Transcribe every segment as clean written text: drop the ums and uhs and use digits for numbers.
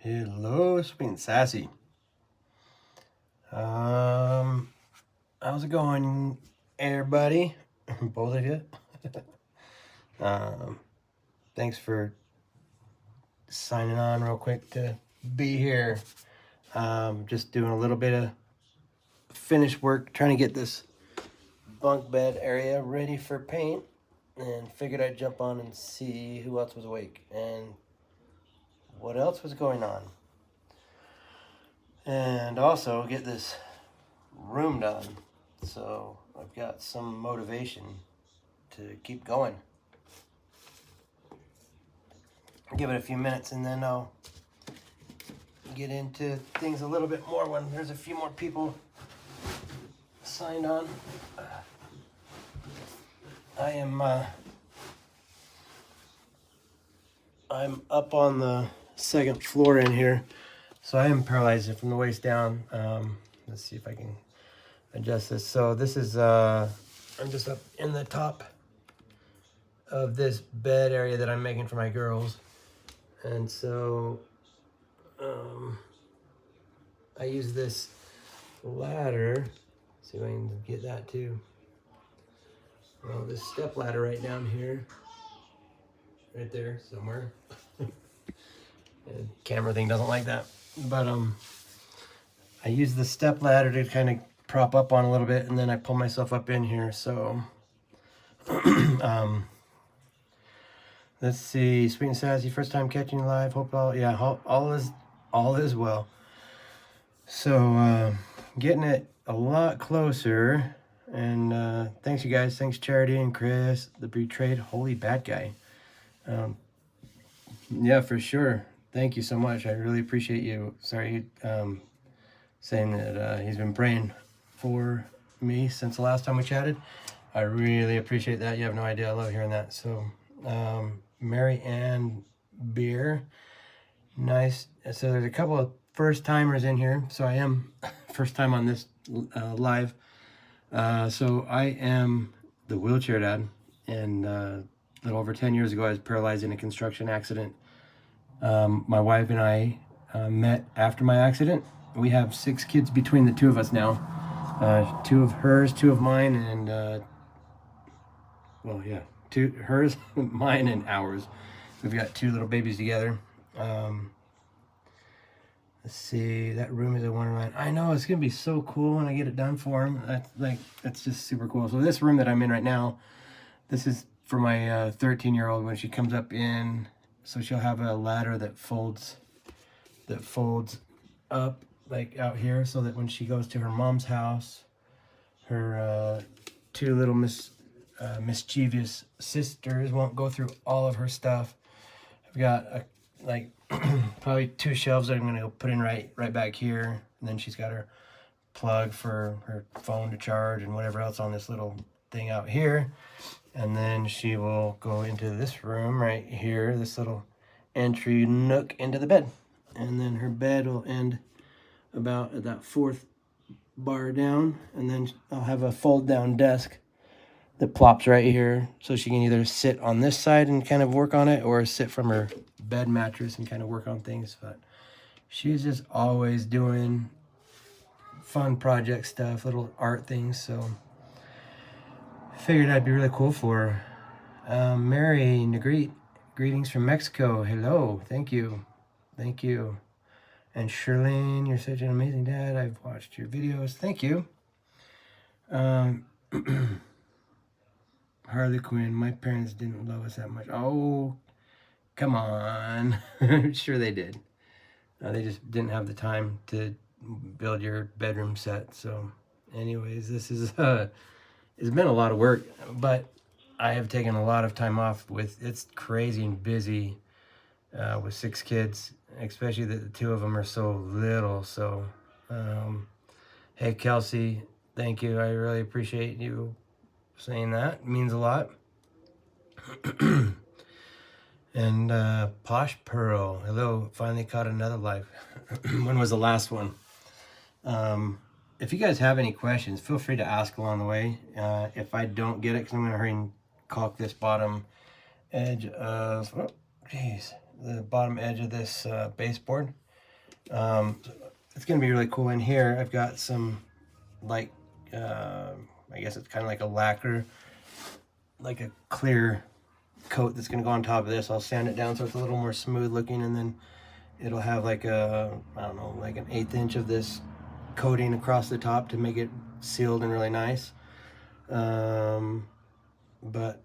Hello, sweet and sassy. How's it going, everybody? Both of you. Thanks for signing on real quick to be here. Just doing a little bit of finish work, trying to get this bunk bed area ready for paint, and figured I'd jump on and see who else was awake and what else was going on, and also get this room done. So I've got some motivation to keep going. Give it a few minutes and then I'll get into things a little bit more when there's a few more people signed on. I'm up on the second floor in here, so I am paralyzed from the waist down. Let's see if I can adjust this. So this is I'm just up in the top of this bed area that I'm making for my girls, and so I use this ladder. See if I can get that too. Well, this step ladder right down here, right there somewhere. The camera thing doesn't like that, but I use the step ladder to kind of prop up on a little bit, and then I pull myself up in here. So let's see, sweet and sassy, first time catching you live. Hope all is well. So getting it a lot closer, and thanks you guys. Thanks Charity and Chris, the betrayed holy bad guy. Yeah, for sure. Thank you so much. I really appreciate you. Sorry, saying that he's been praying for me since the last time we chatted. I really appreciate that. You have no idea. I love hearing that. So, Mary Ann Beer. Nice. So there's a couple of first timers in here. So I am first time on this live. So I am the wheelchair dad, and a little over 10 years ago, I was paralyzed in a construction accident. My wife and I met after my accident. We have 6 kids between the two of us now. 2 of hers, 2 of mine, and well, yeah, 2 hers, mine, and ours. We've got 2 little babies together. Let's see, that room is a wonderland. I know, it's gonna be so cool when I get it done for him. That's just super cool. So this room that I'm in right now, this is for my 13-year-old when she comes up in. So she'll have a ladder that folds up like out here, so that when she goes to her mom's house, her 2 little mischievous sisters won't go through all of her stuff. I've got probably 2 shelves that I'm gonna go put in right back here, and then she's got her plug for her phone to charge and whatever else on this little thing out here. And then she will go into this room right here, this little entry nook into the bed. And then her bed will end about at that 4th bar down. And then I'll have a fold down desk that plops right here. So she can either sit on this side and kind of work on it, or sit from her bed mattress and kind of work on things. But she's just always doing fun project stuff, little art things. So figured that'd be really cool for her. Mary Negrete, greetings from Mexico. Hello, thank you. And Shirlene, you're such an amazing dad. I've watched your videos. Thank you. Harley Quinn, my parents didn't love us that much. Oh, come on. Sure they did. They just didn't have the time to build your bedroom set. So anyways, this is it's been a lot of work, but I have taken a lot of time off. It's crazy and busy with 6 kids, especially that the 2 of them are so little. So hey Kelsey, thank you. I really appreciate you saying that. It means a lot. And Posh Pearl, hello, finally caught another live. When was the last one? If you guys have any questions, feel free to ask along the way. If I don't get it, because I'm going to hurry and caulk this bottom edge of, the bottom edge of this baseboard. It's gonna be really cool. In here I've got some, like, I guess it's kind of like a lacquer, like a clear coat that's gonna go on top of this. I'll sand it down so it's a little more smooth looking, and then it'll have like a, I don't know, like an 1/8 inch of this coating across the top to make it sealed and really nice. But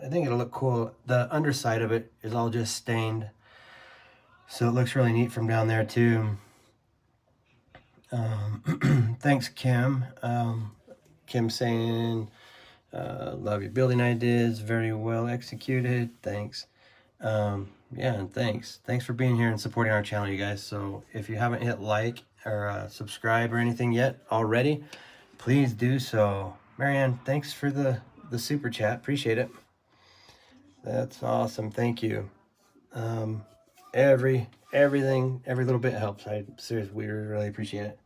I think it'll look cool. The underside of it is all just stained, so it looks really neat from down there too. Thanks, Kim. Kim saying, love your building ideas, very well executed. Thanks. Yeah, and thanks for being here and supporting our channel, you guys. So if you haven't hit like or subscribe or anything yet already, please do so. Marianne, thanks for the super chat. Appreciate it. That's awesome. Thank you. Everything, every little bit helps. I seriously, we really appreciate it.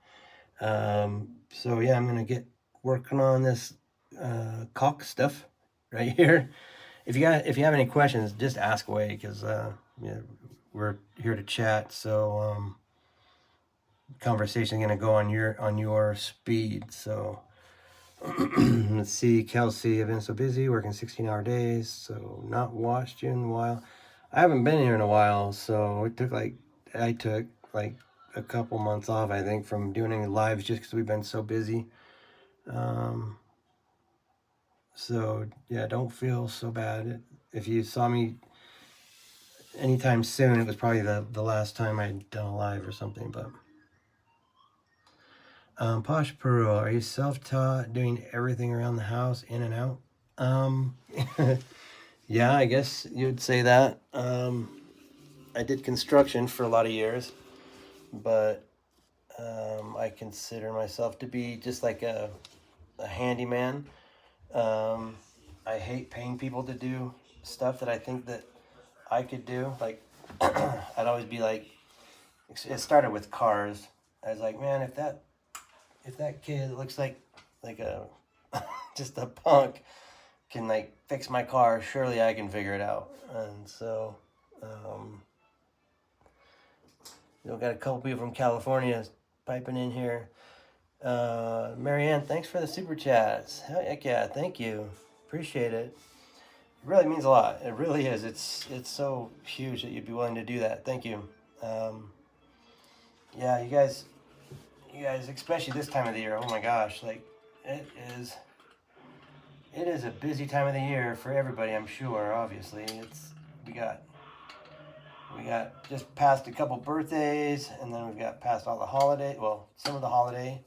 So yeah, I'm gonna get working on this caulk stuff right here. If you have any questions, just ask away, because yeah, we're here to chat. So conversation is gonna go on your speed. So let's see, Kelsey, I've been so busy working 16-hour days, so not watched you in a while. I haven't been here in a while, so I took like a couple months off, I think, from doing any lives just because we've been so busy. So yeah, don't feel so bad. If you saw me anytime soon, it was probably the last time I'd done a live or something. But Posh Peru, are you self-taught, doing everything around the house, in and out? Yeah, I guess you'd say that. I did construction for a lot of years, but I consider myself to be just like a handyman. I hate paying people to do stuff that I think that I could do. Like, I'd always be like, it started with cars. I was like, man, if that kid looks like a just a punk can like fix my car, surely I can figure it out. And so, got a couple people from California piping in here. Marianne, thanks for the super chats. Heck yeah, thank you. Appreciate it. It really means a lot. It really is. It's so huge that you'd be willing to do that. Thank you. Yeah, you guys, especially this time of the year. Oh my gosh, like it is. It is a busy time of the year for everybody, I'm sure. Obviously, we got just past a couple birthdays, and then we've got past all the holiday. Well, some of the holiday,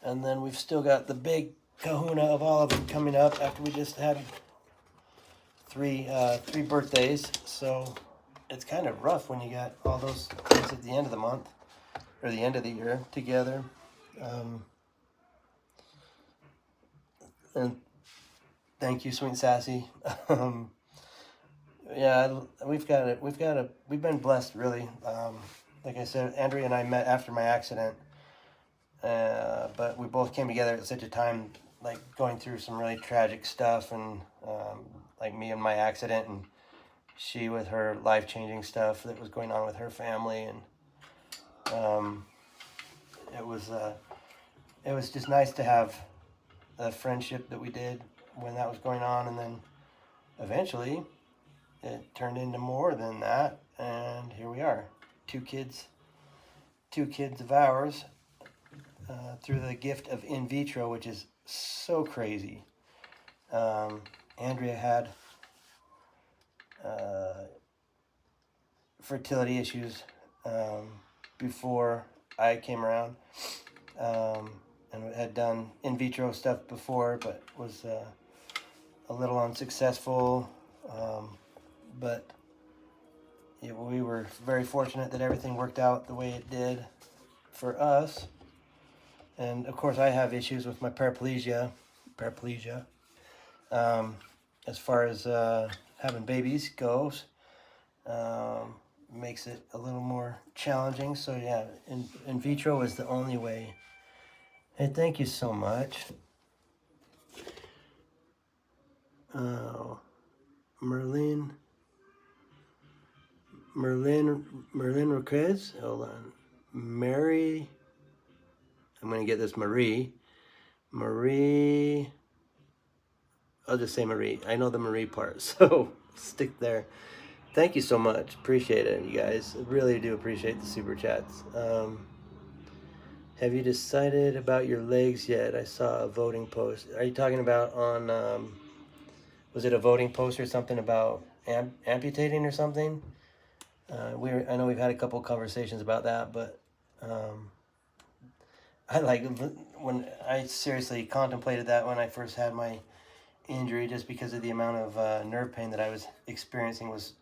and then we've still got the big kahuna of all of them coming up after we just had three birthdays. So it's kind of rough when you got all those things at the end of the month or the end of the year together. And thank you, Sweet Sassy. Yeah, we've been blessed, really. Like I said, Andrea and I met after my accident, but we both came together at such a time, like going through some really tragic stuff, and like me and my accident, and she with her life-changing stuff that was going on with her family, and it was just nice to have the friendship that we did when that was going on, and then eventually it turned into more than that, and here we are, two kids of ours, through the gift of in vitro, which is so crazy. Andrea had fertility issues before I came around, and had done in vitro stuff before, but was a little unsuccessful. But yeah, we were very fortunate that everything worked out the way it did for us. And of course, I have issues with my paraplegia. As far as having babies goes, makes it a little more challenging. So yeah, in vitro is the only way. Hey, thank you so much. Merlin Roquez. Hold on. Mary, I'm going to get this Marie, I'll just say Marie. I know the Marie part, so stick there. Thank you so much. Appreciate it, you guys. I really do appreciate the super chats. Have you decided about your legs yet? I saw a voting post. Are you talking about on, was it a voting post or something about amputating or something? I know we've had a couple conversations about that, but when I seriously contemplated that when I first had my injury, just because of the amount of nerve pain that I was experiencing was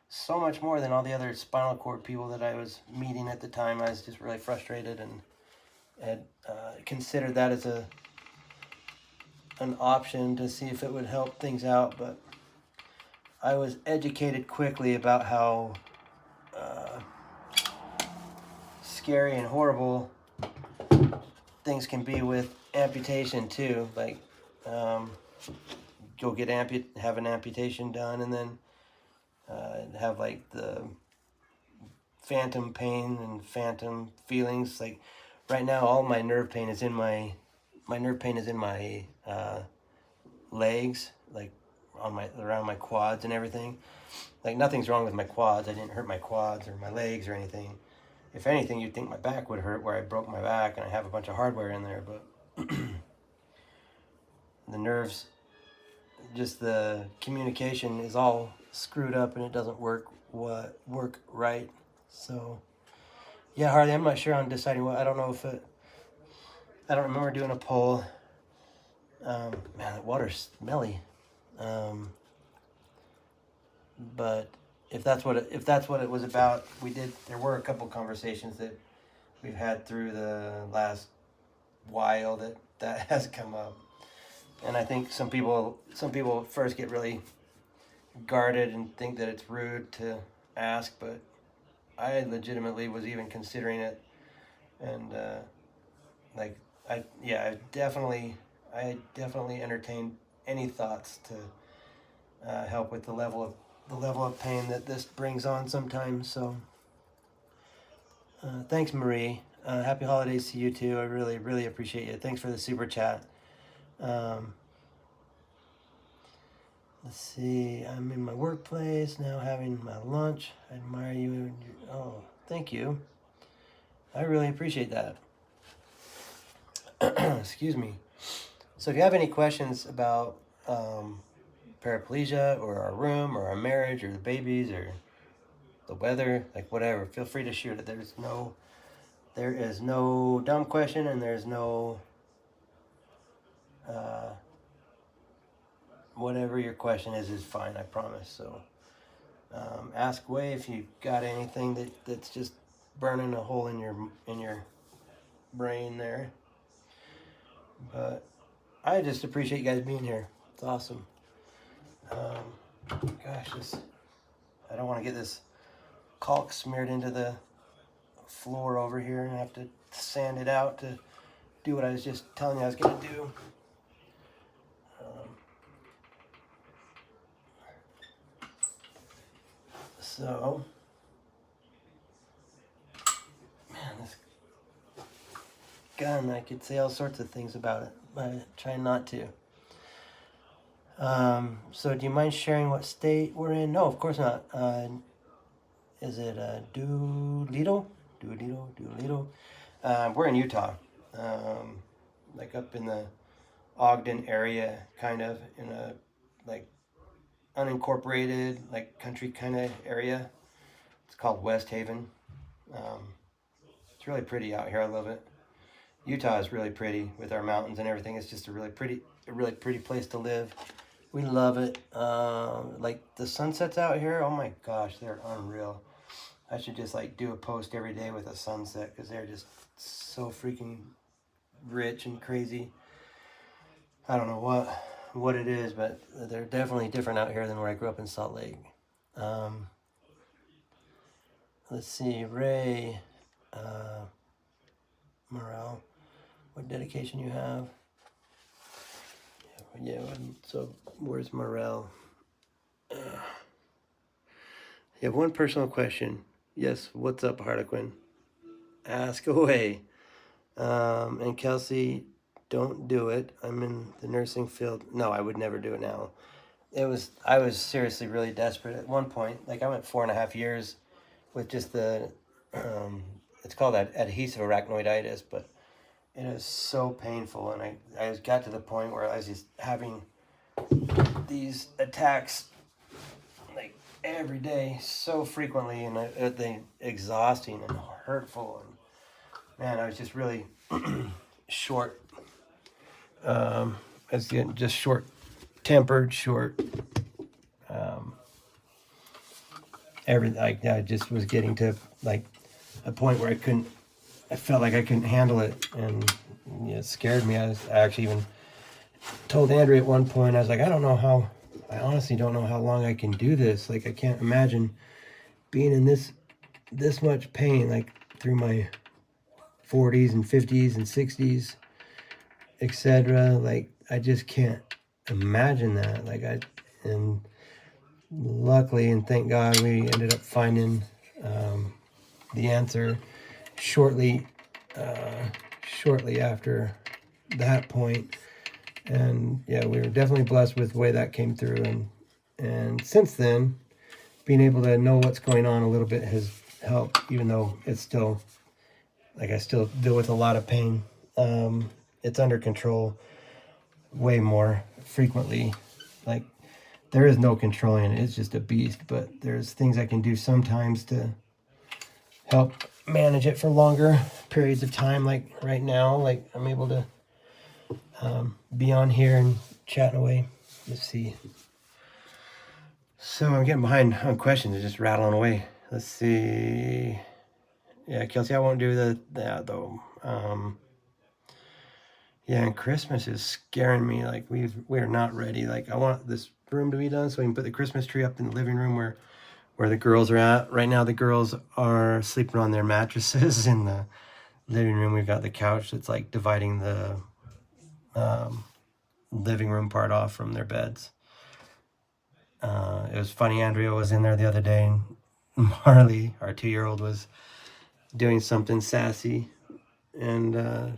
so much more than all the other spinal cord people that I was meeting at the time. I was just really frustrated and had considered that as an option to see if it would help things out, but I was educated quickly about how scary and horrible things can be with amputation too. Like, go have an amputation done, and then have like the phantom pain and phantom feelings. Like right now, all my nerve pain is in my legs, like around my quads and everything. Like nothing's wrong with my quads. I didn't hurt my quads or my legs or anything. If anything, you'd think my back would hurt where I broke my back and I have a bunch of hardware in there, but the nerves, just the communication is all screwed up and it doesn't work right. So yeah, Harley, I'm not sure on deciding what. I don't know if I don't remember doing a poll. Man, the water's smelly. But if that's what it was about, there were a couple conversations that we've had through the last while that has come up. And I think some people first get really guarded and think that it's rude to ask, but I legitimately was even considering it, and I definitely entertained any thoughts to help with the level of pain that this brings on sometimes. So thanks, Marie. Happy holidays to you too. I really, really appreciate you. Thanks for the super chat. Let's see. I'm in my workplace now, having my lunch. I admire you. Oh, thank you. I really appreciate that. Excuse me. So if you have any questions about paraplegia or our room or our marriage or the babies or the weather, like whatever, feel free to shoot it. There is no dumb question, and there's no whatever your question is fine, I promise. So ask away if you got anything that's just burning a hole in your brain there. But I just appreciate you guys being here. It's awesome. Gosh, I don't want to get this caulk smeared into the floor over here and have to sand it out to do what I was just telling you I was going to do. So, man, this gun, I could say all sorts of things about it, but I try not to. So do you mind sharing what state we're in? No, of course not. Is it Doolittle? We're in Utah, like up in the Ogden area, kind of in a like unincorporated, like country kind of area. It's called West Haven. It's really pretty out here. I love it. Utah is really pretty with our mountains and everything. It's just a really pretty place to live. We love it. Like the sunsets out here, oh my gosh, they're unreal. I should just like do a post every day with a sunset because they're just so freaking rich and crazy. I don't know what it is, but they're definitely different out here than where I grew up in Salt Lake. Let's see, Ray, Morel, what dedication you have? Yeah, so where's Morel? You have one personal question. Yes, what's up, Harlequin? Ask away. And Kelsey, don't do it. I'm in the nursing field. No, I would never do it now. I was seriously really desperate at one point. Like I went 4.5 years with just it's called adhesive arachnoiditis, but it is so painful. And I got to the point where I was just having these attacks like every day so frequently, and they exhausting and hurtful. And man, I was just really short. I was getting just short tempered, short. I just was getting to like a point where I felt like I couldn't handle it, and it scared me. I actually even told Andrea at one point, I was like, I honestly don't know how long I can do this. Like, I can't imagine being in this much pain, like through my 40s and 50s and 60s, etc. Like, I just can't imagine that. And luckily, and thank God, we ended up finding the answer shortly after that point. And yeah, we were definitely blessed with the way that came through. And since then, being able to know what's going on a little bit has helped, even though it's still, like, I still deal with a lot of pain. It's under control way more frequently. Like, there is no controlling it. It's just a beast. But there's things I can do sometimes to help manage it for longer periods of time. Like right now, like I'm able to be on here and chatting away. Let's see. So I'm getting behind on questions. They're just rattling away. Let's see. Yeah, Kelsey, I won't do that though. Yeah, and Christmas is scaring me. Like we're not ready. Like I want this room to be done so we can put the Christmas tree up in the living room where the girls are at. Right now the girls are sleeping on their mattresses in the living room. We've got the couch that's like dividing the living room part off from their beds. It was funny, Andrea was in there the other day, and Marley, our 2-year-old, was doing something sassy, and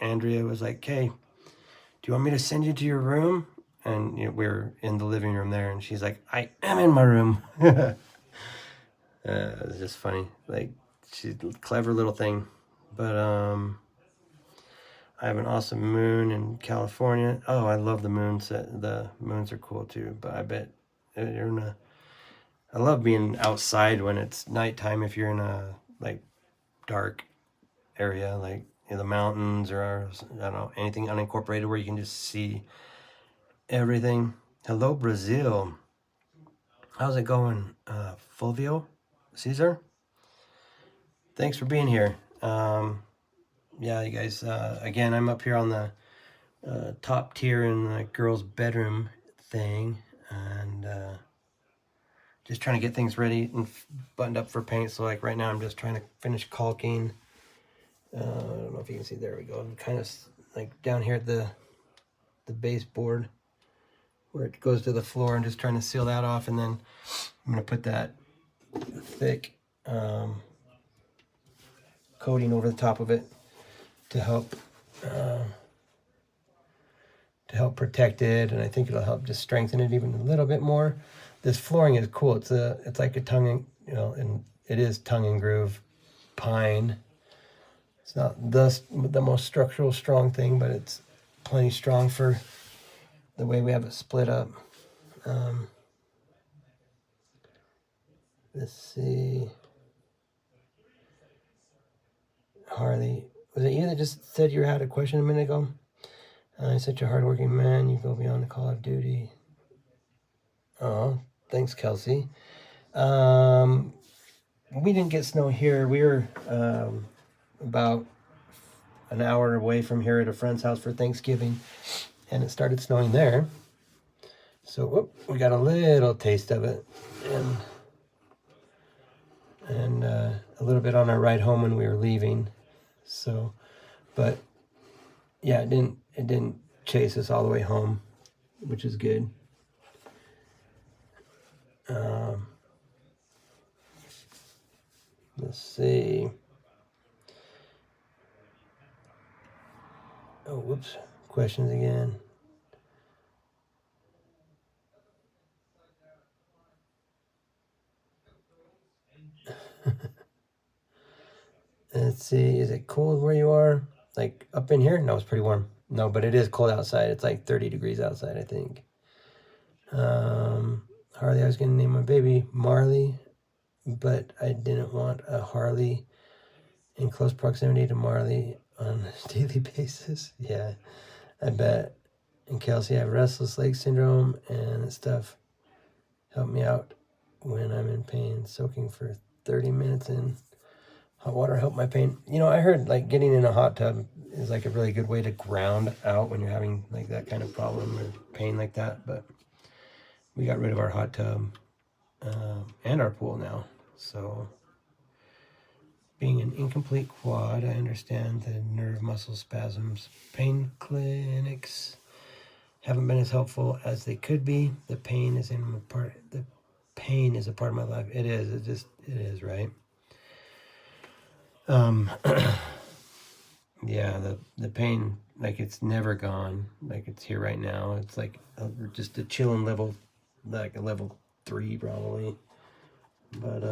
Andrea was like, "Hey, do you want me to send you to your room?" And we're in the living room there, and she's like, "I am in my room." It was just funny. Like, she's a clever little thing. But I have an awesome moon in California. Oh, I love the moons. The moons are cool too. But I bet you're in a. I love being outside when it's nighttime. If you're in a like dark area, like in the mountains or I don't know, anything unincorporated where you can just see everything. Hello, Brazil. How's it going, Fulvio, Caesar? Thanks for being here. Yeah, you guys. Again, I'm up here on the top tier in the girls' bedroom thing, and just trying to get things ready and buttoned up for paint. So like right now, I'm just trying to finish caulking. I don't know if you can see. There we go. I'm kind of like down here at the baseboard where it goes to the floor, and just trying to seal that off, and then I'm gonna put that thick coating over the top of it to help protect it, and I think it'll help just strengthen it even a little bit more. This flooring is cool. It's like a tongue and and it is tongue and groove pine. It's not the most structural strong thing, but it's plenty strong for the way we have it split up. Let's see. Harley, was it you that just said you had a question a minute ago? You're such a hardworking man. You go beyond the Call of Duty. Oh, thanks, Kelsey. We didn't get snow here. We were about an hour away from here at a friend's house for Thanksgiving, and it started snowing there. So we got a little taste of it, and a little bit on our ride home when we were leaving. So, but yeah, it didn't chase us all the way home, which is good. Let's see. whoops, questions again. Let's see, is it cold where you are? Like up in here? No, it's pretty warm. No, but it is cold outside. It's like 30 degrees outside, I think. Harley, I was going to name my baby Marley, but I didn't want a Harley in close proximity to Marley on a daily basis. Yeah, I bet. And Kelsey, I have restless leg syndrome, and that stuff helped me out when I'm in pain. Soaking for 30 minutes in hot water helped my pain. You know, I heard like getting in a hot tub is like a really good way to ground out when you're having like that kind of problem or pain like that. But we got rid of our hot tub and our pool now. So being an incomplete quad, I understand the nerve muscle spasms. Pain clinics haven't been as helpful as they could be. The pain is the pain is a part of my life. It is. It is, right? Yeah, the pain, like it's never gone. Like it's here right now. It's like just a chilling level, like a level 3 probably. But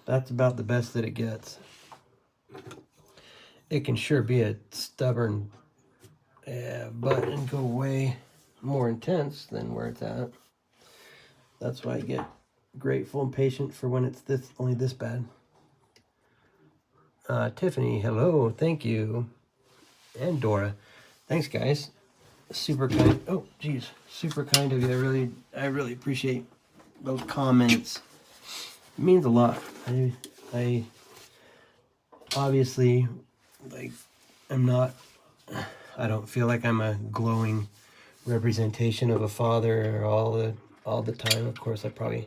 that's about the best that it gets. It can sure be a stubborn butt and go way more intense than where it's at. That's why I get grateful and patient for when it's only this bad. Tiffany, hello, thank you. And Dora, thanks guys. Super kind. Oh, geez, super kind of you. I really appreciate those comments. It means a lot. I obviously, like, I don't feel like I'm a glowing representation of a father all the time. Of course, I probably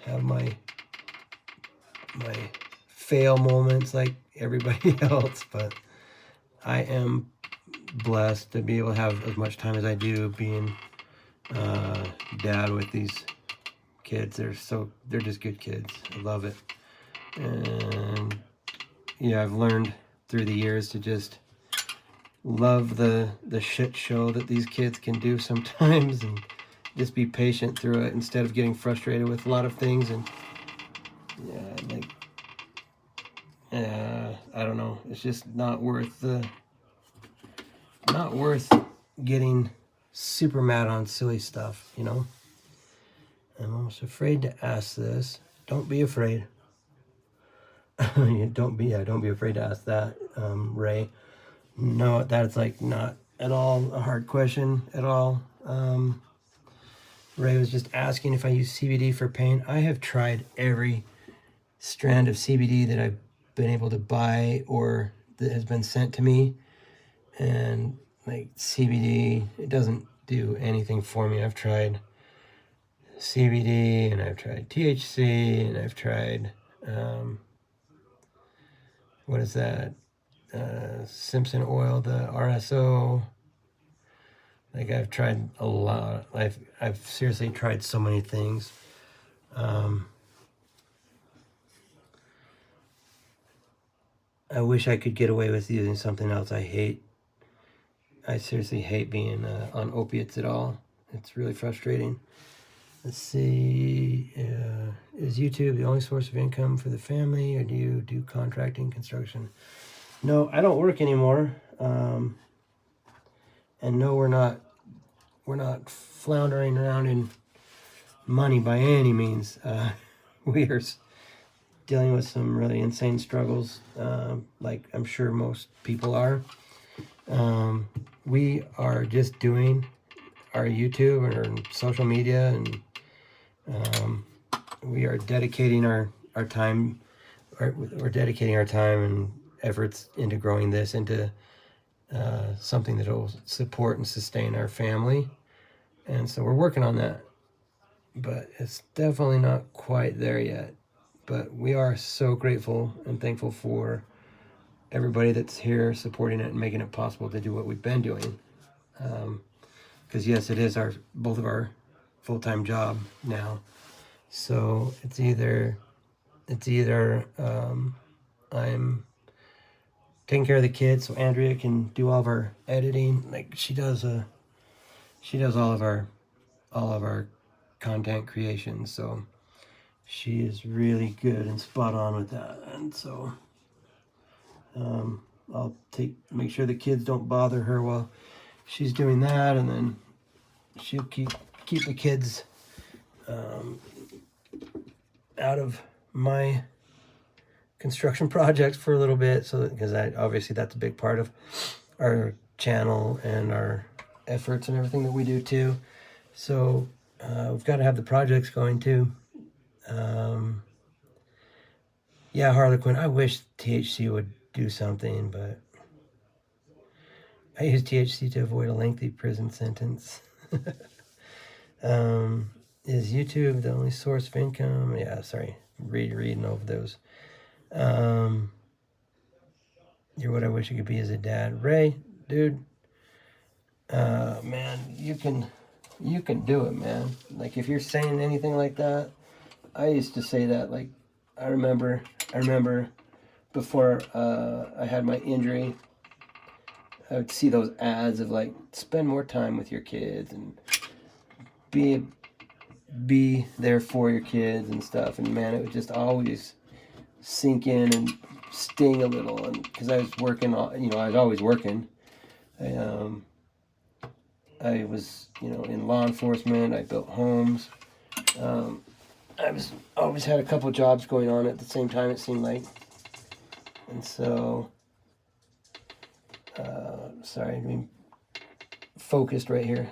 have my fail moments like everybody else, but I am blessed to be able to have as much time as I do being dad with these kids. They're just good kids. I love it. And yeah, I've learned through the years to just love the shit show that these kids can do sometimes and just be patient through it instead of getting frustrated with a lot of things. And yeah, like I don't know, it's just not worth getting super mad on silly stuff, you know. I'm almost afraid to ask this. Don't be afraid. Don't be afraid to ask that, Ray. No, that's like not at all a hard question at all. Ray was just asking if I use CBD for pain. I have tried every strand of CBD that I've been able to buy or that has been sent to me, and like CBD, it doesn't do anything for me. I've tried CBD and I've tried THC and I've tried what is that, Simpson oil, the RSO. Like I've tried a lot. I've seriously tried so many things. I wish I could get away with using something else. I seriously hate being on opiates at all. It's really frustrating. Let's see, is YouTube the only source of income for the family, or do you do contracting, construction? No, I don't work anymore. And no, we're not floundering around in money by any means. We are dealing with some really insane struggles, like I'm sure most people are. We are just doing our YouTube and our social media, and we are dedicating our time. We're dedicating our time and efforts into growing this into something that will support and sustain our family. And so we're working on that, but it's definitely not quite there yet. But we are so grateful and thankful for everybody that's here supporting it and making it possible to do what we've been doing. Because yes, it is both of our full-time job now. So it's either I'm taking care of the kids so Andrea can do all of our editing. Like she does all of our content creation. So she is really good and spot on with that. And so I'll make sure the kids don't bother her while she's doing that, and then she'll keep the kids out of my construction projects for a little bit, so because obviously that's a big part of our channel and our efforts and everything that we do too. So we've got to have the projects going too. Yeah, Harlequin, I wish THC would do something, but I use THC to avoid a lengthy prison sentence. Is YouTube the only source of income? Yeah, sorry, reading over those. You're what I wish I could be as a dad. Ray, dude, man, you can do it, man. Like if you're saying anything like that, I used to say that. Like I remember before I had my injury, I would see those ads of like spend more time with your kids and be there for your kids and stuff. And man, it would just always sink in and sting a little. And because I was working, I was always working. I was, in law enforcement. I built homes. I always had a couple of jobs going on at the same time, it seemed like. And so, sorry, I mean, focused right here.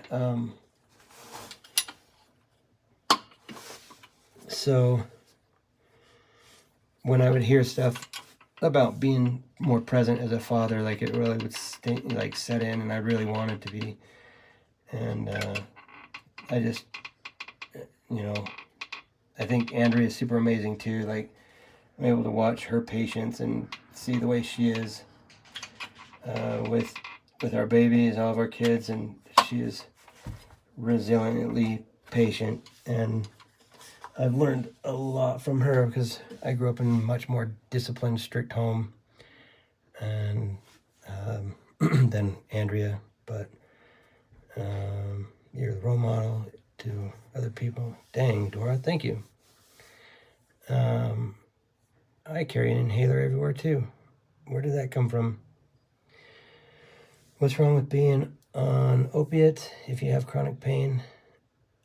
So when I would hear stuff about being more present as a father, like it really would set in, and I really wanted to be. And I just, I think Andrea is super amazing too. Like I'm able to watch her patience and see the way she is with our babies, all of our kids, and she is resiliently patient. And I've learned a lot from her because I grew up in a much more disciplined, strict home and than Andrea. But you're the role model to other people. Dang, Dora, thank you. I carry an inhaler everywhere too. Where did that come from? What's wrong with being on opiates if you have chronic pain?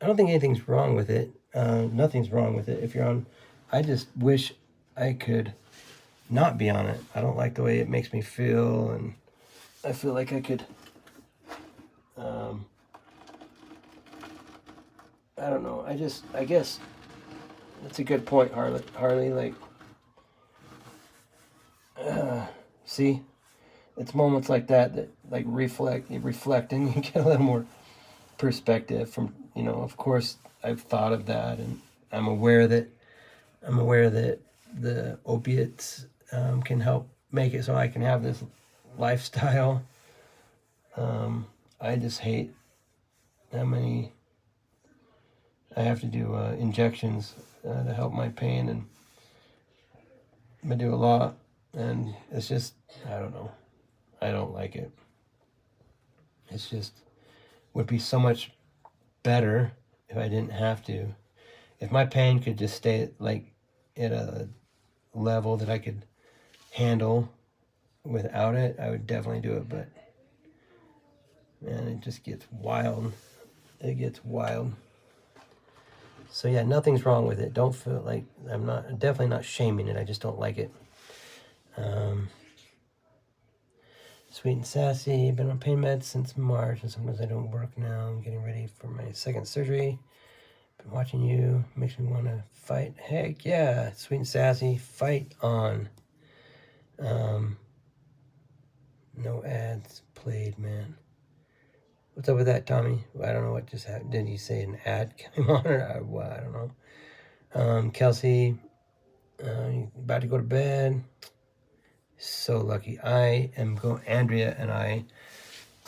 I don't think anything's wrong with it. Nothing's wrong with it if you're on. I just wish I could not be on it. I don't like the way it makes me feel, and I feel like I could. I don't know. I guess that's a good point, Harley. Like, see, it's moments like that like reflect, and you get a little more perspective from. Of course, I've thought of that, and I'm aware that the opiates can help make it so I can have this lifestyle. I just hate how many I have to do injections to help my pain, and I do a lot, and it's just, I don't know. I don't like it. It's just would be so much better if I didn't have to. If my pain could just stay like at a level that I could handle without it, I would definitely do it. But man, it just gets wild. It gets wild. So yeah, nothing's wrong with it. Don't feel like I'm definitely not shaming it. I just don't like it. Sweet and sassy. Been on pain meds since March, and sometimes I don't work now. I'm getting ready for my second surgery. Been watching you. Makes me want to fight. Heck yeah. Sweet and sassy. Fight on. No ads played, man. What's up with that, Tommy? I don't know what just happened. Did you say an ad came on, or I don't know. Kelsey, about to go to bed. So lucky. Andrea and I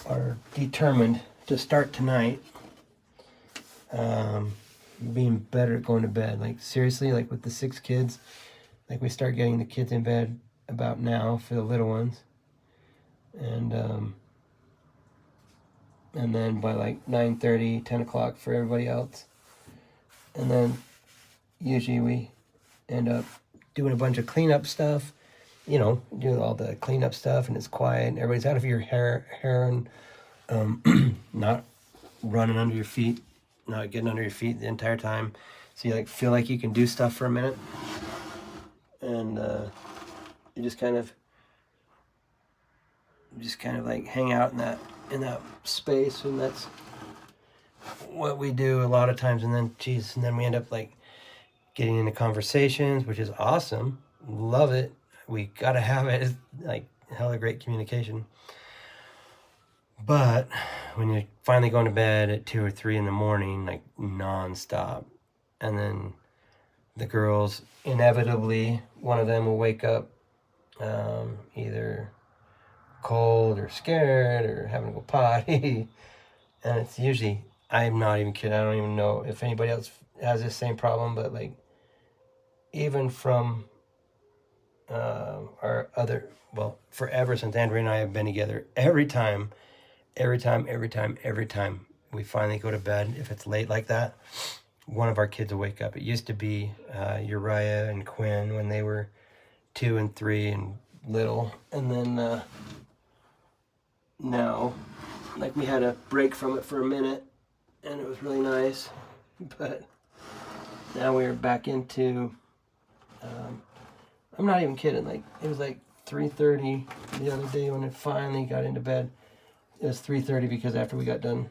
are determined to start tonight being better at going to bed. Like seriously, like with the 6 kids, like we start getting the kids in bed about now for the little ones. and then by like 9:30, 10 o'clock for everybody else. And then usually we end up doing a bunch of cleanup stuff, you know, do all the cleanup stuff, and it's quiet, and everybody's out of your hair and not running under your feet, not getting under your feet the entire time. So you like feel like you can do stuff for a minute, and you just kind of like hang out in that space, and that's what we do a lot of times. And then we end up like getting into conversations, which is awesome. Love it. We gotta have it. It's like hella great communication. But when you're finally going to bed at 2 or 3 in the morning, like nonstop, and then the girls, inevitably, one of them will wake up either cold or scared or having to go potty. And it's usually, I'm not even kidding, I don't even know if anybody else has this same problem, but like even from our other, well, forever since Andrea and I have been together, every time we finally go to bed, if it's late like that, one of our kids will wake up. It used to be Uriah and Quinn when they were 2 and 3 and little, and then now, like, we had a break from it for a minute, and it was really nice, but now we're back into, I'm not even kidding, like, it was like 3:30 the other day when it finally got into bed. It was 3:30 because after we got done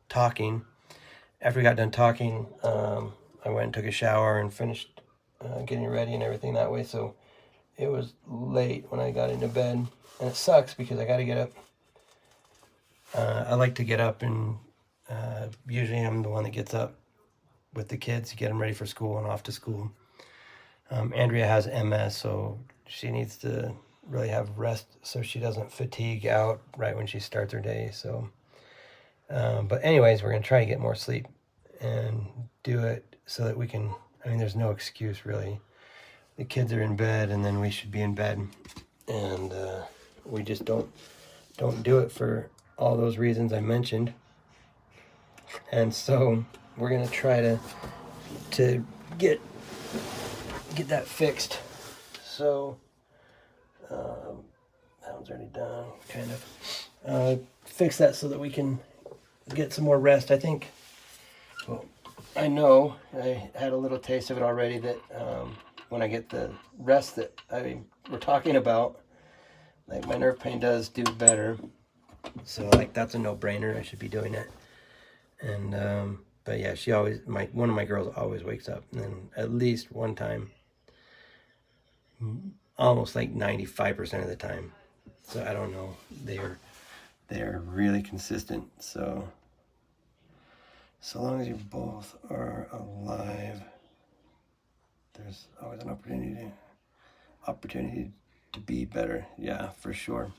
talking, I went and took a shower and finished getting ready and everything that way, so it was late when I got into bed. And it sucks because I got to get up. I like to get up, and usually I'm the one that gets up with the kids to get them ready for school and off to school. Andrea has MS, so she needs to really have rest so she doesn't fatigue out right when she starts her day. So, but anyways, we're going to try to get more sleep and do it so that we can, I mean, there's no excuse really. The kids are in bed, and then we should be in bed. And we just don't do it for all those reasons I mentioned. And so we're gonna try to get that fixed. So that one's already done, kind of. Fix that so that we can get some more rest. I think, well, I know I had a little taste of it already, that when I get the rest that we're talking about, like, my nerve pain does do better. So like that's a no-brainer. I should be doing it. And but yeah, one of my girls always wakes up, and then at least one time, almost like 95% of the time. So I don't know. They are really consistent. So long as you both are alive, there's always an opportunity to be better. Yeah, for sure.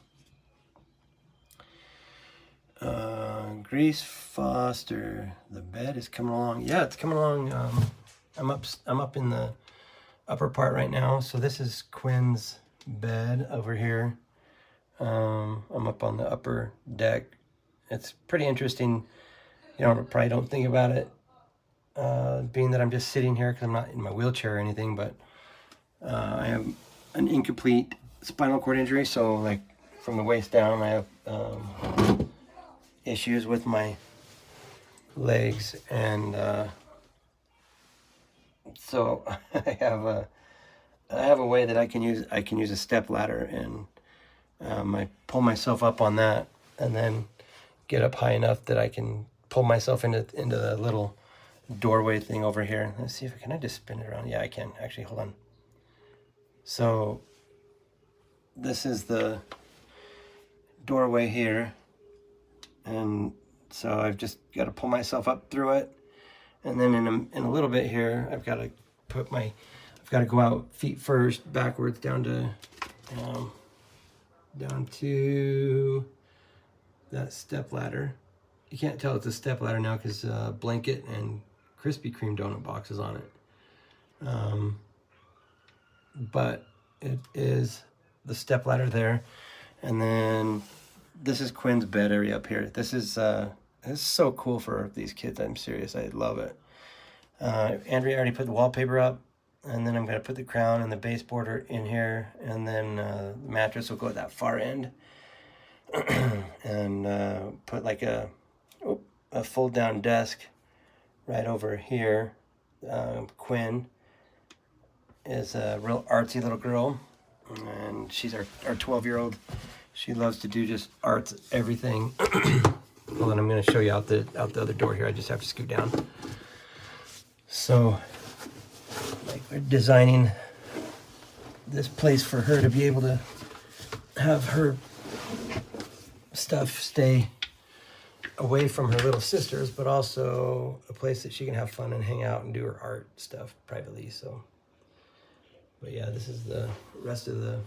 Grace Foster, the bed is coming along. Yeah, it's coming along. I'm up in the upper part right now. So this is Quinn's bed over here. I'm up on the upper deck. It's pretty interesting. You know, I probably don't think about it, being that I'm just sitting here because I'm not in my wheelchair or anything, but I have an incomplete spinal cord injury, so like from the waist down I have issues with my legs, and so I have a way that I can use a step ladder, and I pull myself up on that and then get up high enough that I can pull myself into the little doorway thing over here. Let's see if I just spin it around. Yeah, I can actually. Hold on. So this is the doorway here, and so I've just got to pull myself up through it, and then in a little bit here I've got to go out feet first, backwards down to that step ladder. You can't tell it's a step ladder now because blanket and Krispy Kreme donut box is on it. But it is the step ladder there, And then this is Quinn's bed area up here. This is so cool for these kids. I'm serious. I love it. Andrea already put the wallpaper up, and then I'm going to put the crown and the baseboard in here, and then the mattress will go at that far end. And put like a fold down desk right over here. Quinn is a real artsy little girl, and she's our 12-year-old. She loves to do just arts, everything. Hold on, I'm going to show you out the other door here. I just have to scoot down. So, like, we're designing this place for her to be able to have her stuff stay away from her little sisters, but also a place that she can have fun and hang out and do her art stuff privately. So, but yeah, this is the rest of the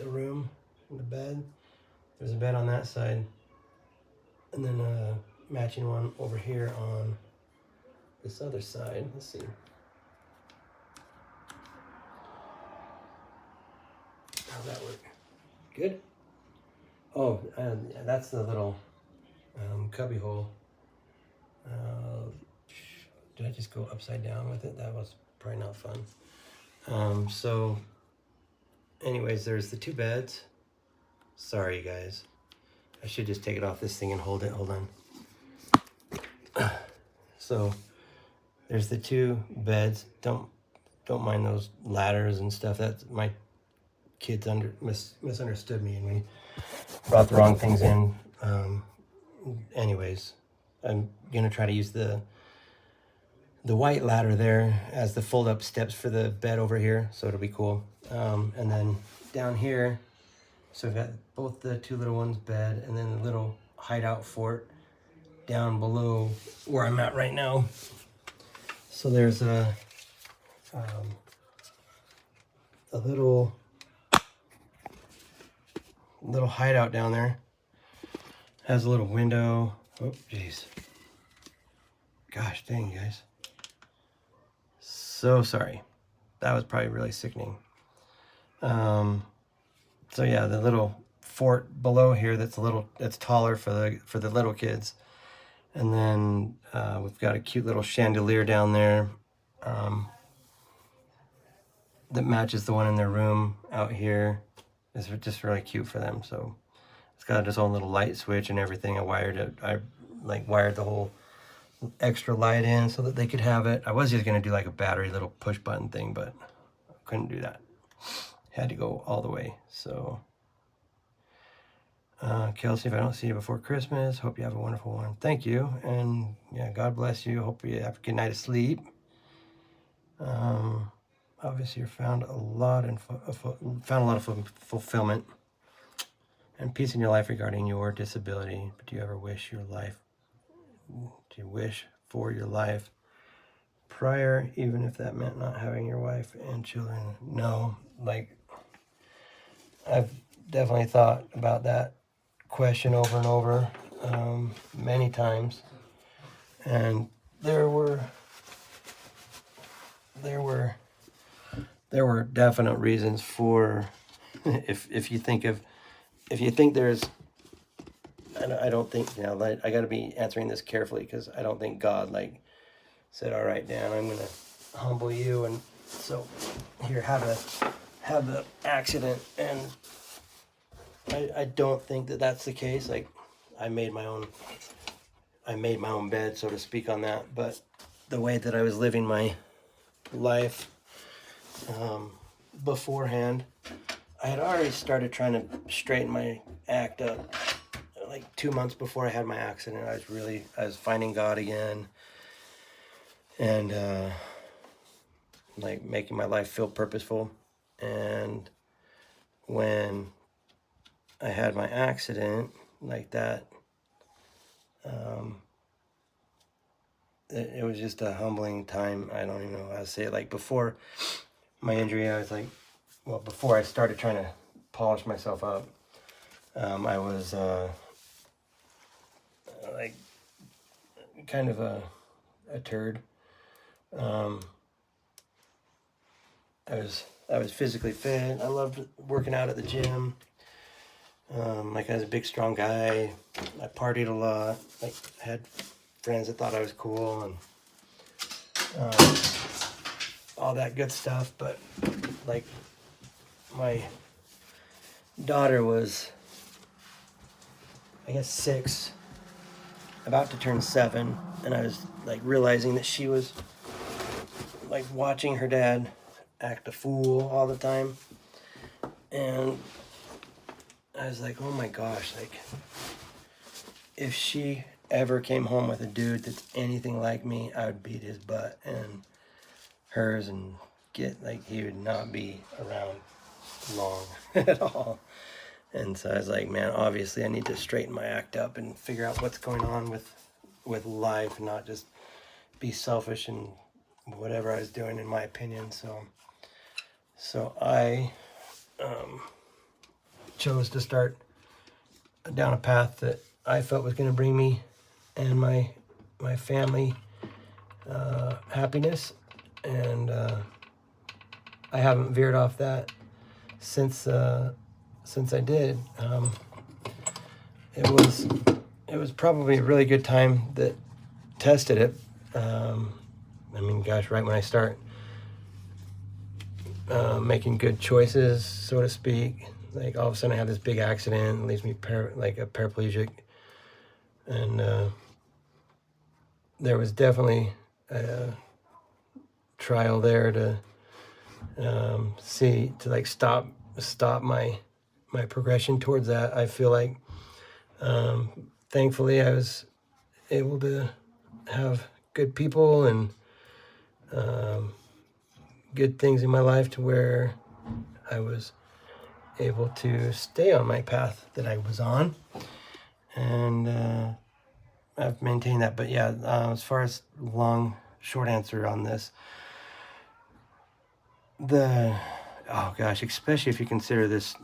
room and the bed. There's a bed on that side, and then a matching one over here on this other side. Let's see. How's that work? Good? Oh, that's the little cubby hole. Did I just go upside down with it? That was probably not fun. So anyways, there's the two beds. Sorry, you guys. I should just take it off this thing and hold it. Hold on. So there's the two beds. Don't mind those ladders and stuff. That's my kids misunderstood me, and we brought the wrong things in. Anyways, I'm gonna try to use the white ladder there as the fold-up steps for the bed over here, so it'll be cool. And then down here, so we've got both the two little ones' bed, and then the little hideout fort down below where I'm at right now. So there's a little hideout down there. Has a little window. Oh, jeez. Gosh dang, guys. So sorry. That was probably really sickening. So yeah, the little fort below here that's taller for the little kids. And then we've got a cute little chandelier down there that matches the one in their room out here. It's just really cute for them. So it's got its own little light switch and everything. I wired the whole extra light in so that they could have it. I was just gonna do like a battery little push button thing, but I couldn't do that. Had to go all the way. So Kelsey, if I don't see you before Christmas, hope you have a wonderful one. Thank you, and yeah, God bless you. Hope you have a good night of sleep. Obviously, you found a lot of fulfillment and peace in your life regarding your disability. But do you ever wish for your life prior, even if that meant not having your wife and children? No, like, I've definitely thought about that question over and over, many times, and there were definite reasons for if you think there's, I don't think, you know, like, I got to be answering this carefully, because I don't think God like said, all right, Dan, I'm gonna humble you, and so here, have the accident. And I don't think that that's the case. Like, I made my own bed, so to speak, on that. But the way that I was living my life beforehand, I had already started trying to straighten my act up. Like 2 months before I had my accident, I was finding God again, and like making my life feel purposeful. And when I had my accident like that, it was just a humbling time. I don't even know how to say it. Like, before my injury, I was like, well, before I started trying to polish myself up, I was like kind of a turd. I was physically fit. I loved working out at the gym. Like I was a big, strong guy. I partied a lot. Like I had friends that thought I was cool and all that good stuff. But like my daughter was, I guess, 6, about to turn 7, and I was like realizing that she was like watching her dad act a fool all the time, and I was like, oh my gosh, like if she ever came home with a dude that's anything like me, I would beat his butt and hers, and get like he would not be around long at all. And so I was like, man, obviously I need to straighten my act up and figure out what's going on with life, and not just be selfish and whatever I was doing, in my opinion. So I chose to start down a path that I felt was going to bring me and my family happiness, and I haven't veered off that since I did. It was probably a really good time that tested it. I mean, gosh, right when I start making good choices, so to speak, like all of a sudden I have this big accident, leaves me like a paraplegic, and there was definitely a trial there to like stop my progression towards that. I feel like thankfully I was able to have good people and good things in my life to where I was able to stay on my path that I was on, and I've maintained that. But yeah, as far as short answer on this, oh gosh, especially if you consider this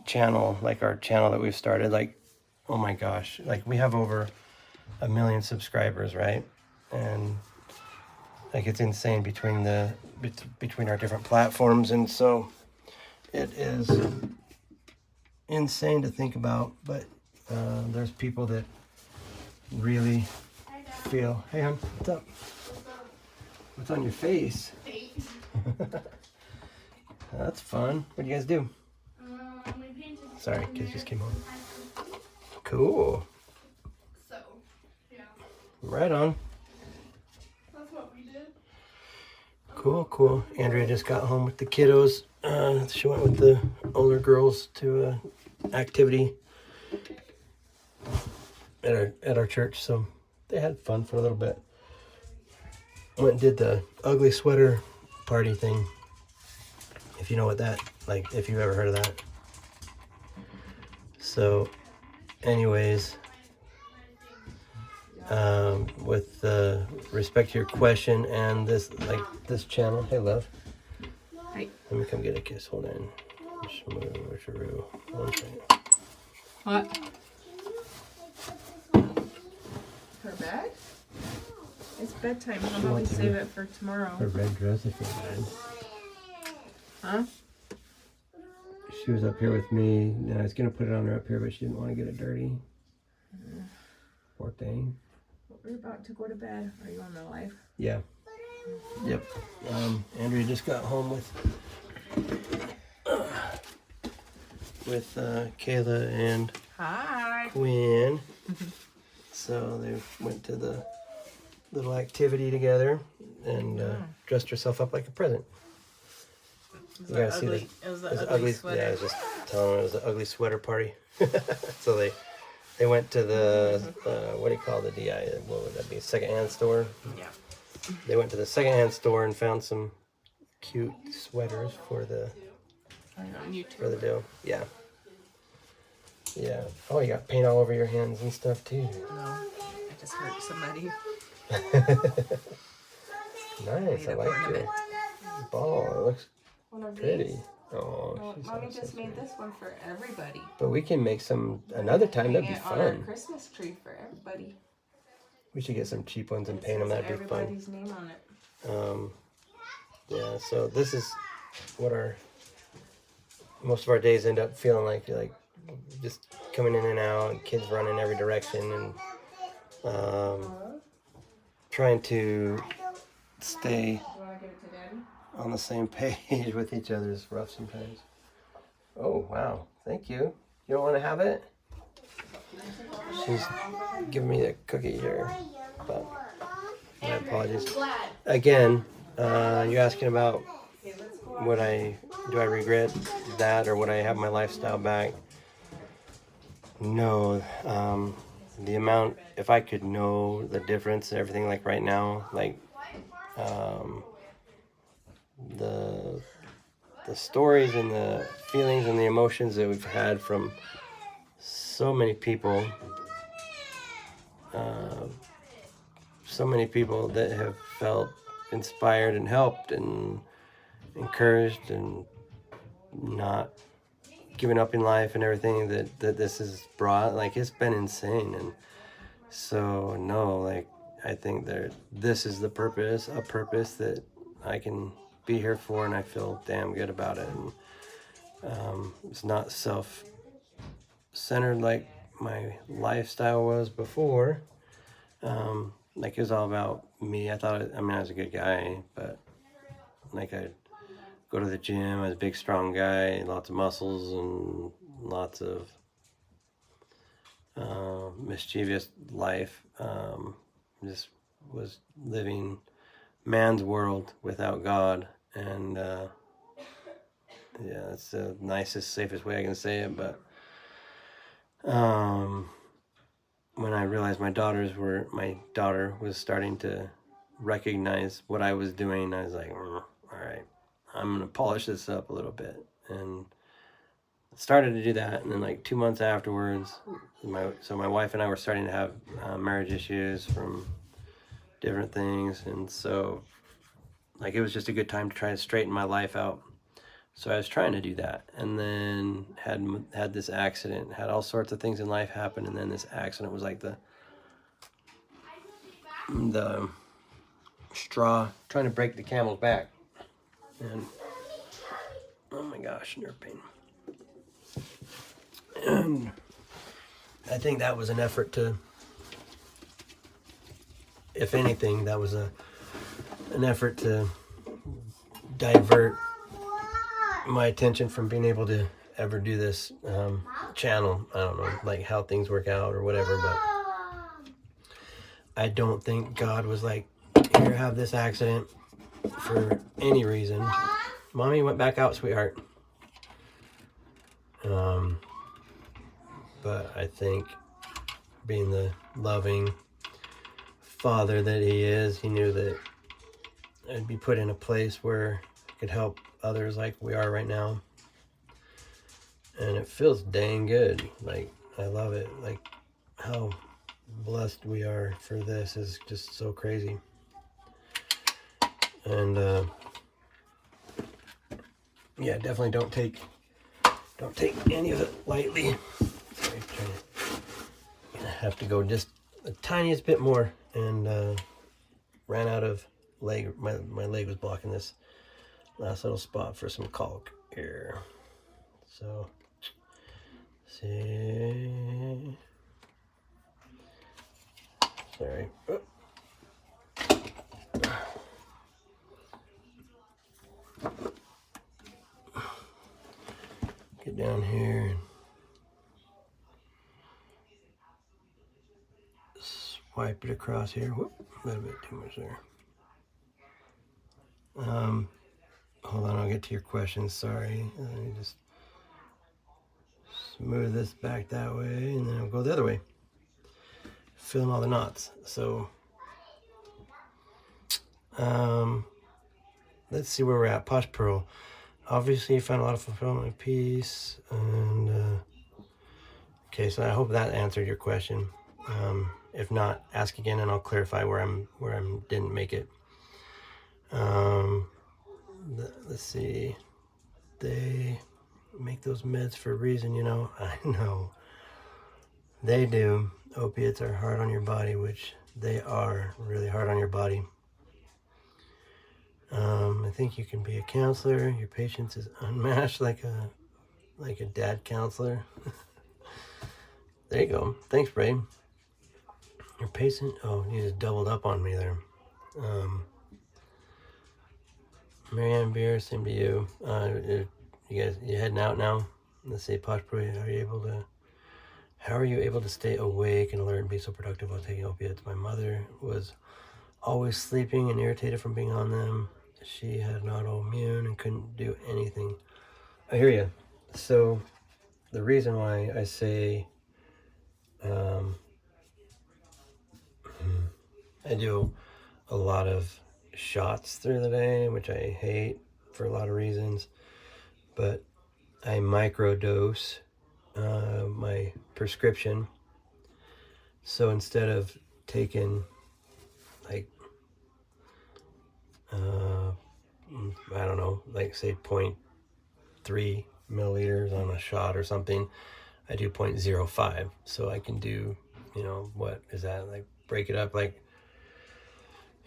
channel, like our channel that we've started, like, oh my gosh, like we have over 1 million subscribers, right? And like it's insane between our different platforms, and so it is insane to think about. But there's people that really feel, hey hon, what's up? What's on your face? That's fun. What do you guys do? We painted. Sorry, kids just came home. Cool. So, yeah. Right on. That's what we did. Cool. Andrea just got home with the kiddos. She went with the older girls to an activity at our church, so they had fun for a little bit. Went and did the ugly sweater party thing. If you know what that, like, if you've ever heard of that. So, anyways, with respect to your question and this channel, hey love. Hi. Let me come get a kiss. Hold on. One second. What? Her bed? It's bedtime. How about we save it for tomorrow? Her red dress, I feel bad. Huh? She was up here with me, and I was going to put it on her up here, but she didn't want to get it dirty. Poor thing. We're about to go to bed. Are you on the live? Yeah. Yep. Andrea just got home with Kayla and Hi. Quinn. So they went to the little activity together and dressed herself up like a present. It was the ugly sweater. Yeah, I was just telling them it was the ugly sweater party. So they went to the what do you call the DI? What would that be? Secondhand store. Yeah. They went to the secondhand store and found some cute sweaters for the deal. Yeah. Yeah. Oh, you got paint all over your hands and stuff too. No, I just hurt somebody. Nice. I like your ball. It looks pretty. Oh, Mommy just made this one for everybody. But we can make some another time. That'd be on our fun. Christmas tree for everybody. We should get some cheap ones and paint them. That'd be fun. Everybody's name on it. Yeah. So this is what most of our days end up feeling like. Like just coming in and out, kids running every direction, and trying to stay on the same page with each other is rough sometimes. Oh, wow. Thank you. You don't want to have it? She's giving me the cookie here. But my apologies. Again, you're asking about do I regret that or would I have my lifestyle back? No. The amount, if I could know the difference and everything like right now, like the stories and the feelings and the emotions that we've had from so many people, that have felt inspired and helped and encouraged and not giving up in life and everything that this has brought, like it's been insane. And so no, like I think this is a purpose that I can be here for, and I feel damn good about it. And it's not self-centered like my lifestyle was before. Like it was all about me. I was a good guy, but like I'd go to the gym. I was a big, strong guy, lots of muscles and lots of mischievous life. Just was living man's world without God, and yeah, that's the nicest, safest way I can say it. But when I realized my daughter was starting to recognize what I was doing, I was like, all right, I'm gonna polish this up a little bit, and started to do that. And then like 2 months afterwards, my wife and I were starting to have marriage issues from different things, and so like it was just a good time to try to straighten my life out. So I was trying to do that, and then had this accident, had all sorts of things in life happen, and then this accident was like the straw trying to break the camel's back. And oh my gosh, nerve pain. And I think that was an effort to, if anything, that was an effort to divert my attention from being able to ever do this channel. I don't know, like how things work out or whatever, but I don't think God was like, here, have this accident for any reason. Mommy went back out, sweetheart. But I think being the loving father that he is, he knew that I'd be put in a place where I could help others like we are right now. And it feels dang good. Like, I love it. Like, how blessed we are for this is just so crazy. And yeah, definitely don't take any of it lightly. Sorry, gonna have to go just the tiniest bit more, and ran out of leg. My leg was blocking this last little spot for some caulk here. So, see, sorry. Oh. Get down here and swipe it across here. Whoop, a little bit too much there. Hold on, I'll get to your questions. Sorry. Let me just smooth this back that way, and then I'll go the other way. Fill in all the knots. So, let's see where we're at. Posh Pearl. Obviously, you found a lot of fulfillment and peace. And, okay, so I hope that answered your question. If not, ask again, and I'll clarify where I didn't make it. Let's see. They make those meds for a reason, you know. I know. They do. Opiates are hard on your body, which they are really hard on your body. I think you can be a counselor. Your patience is unmatched, like a dad counselor. There you go. Thanks, Bray. Your patient. Oh, you just doubled up on me there. Marianne Beer, same to you. You guys, you heading out now? Let's say, Posh Bro, how are you able to stay awake and alert and be so productive while taking opiates? My mother was always sleeping and irritated from being on them. She had an autoimmune and couldn't do anything. I hear you. So the reason why I say I do a lot of shots through the day, which I hate for a lot of reasons, but I microdose my prescription. So instead of taking like I don't know, like say 0.3 milliliters on a shot or something, I do 0.05. So I can do, what is that, like break it up like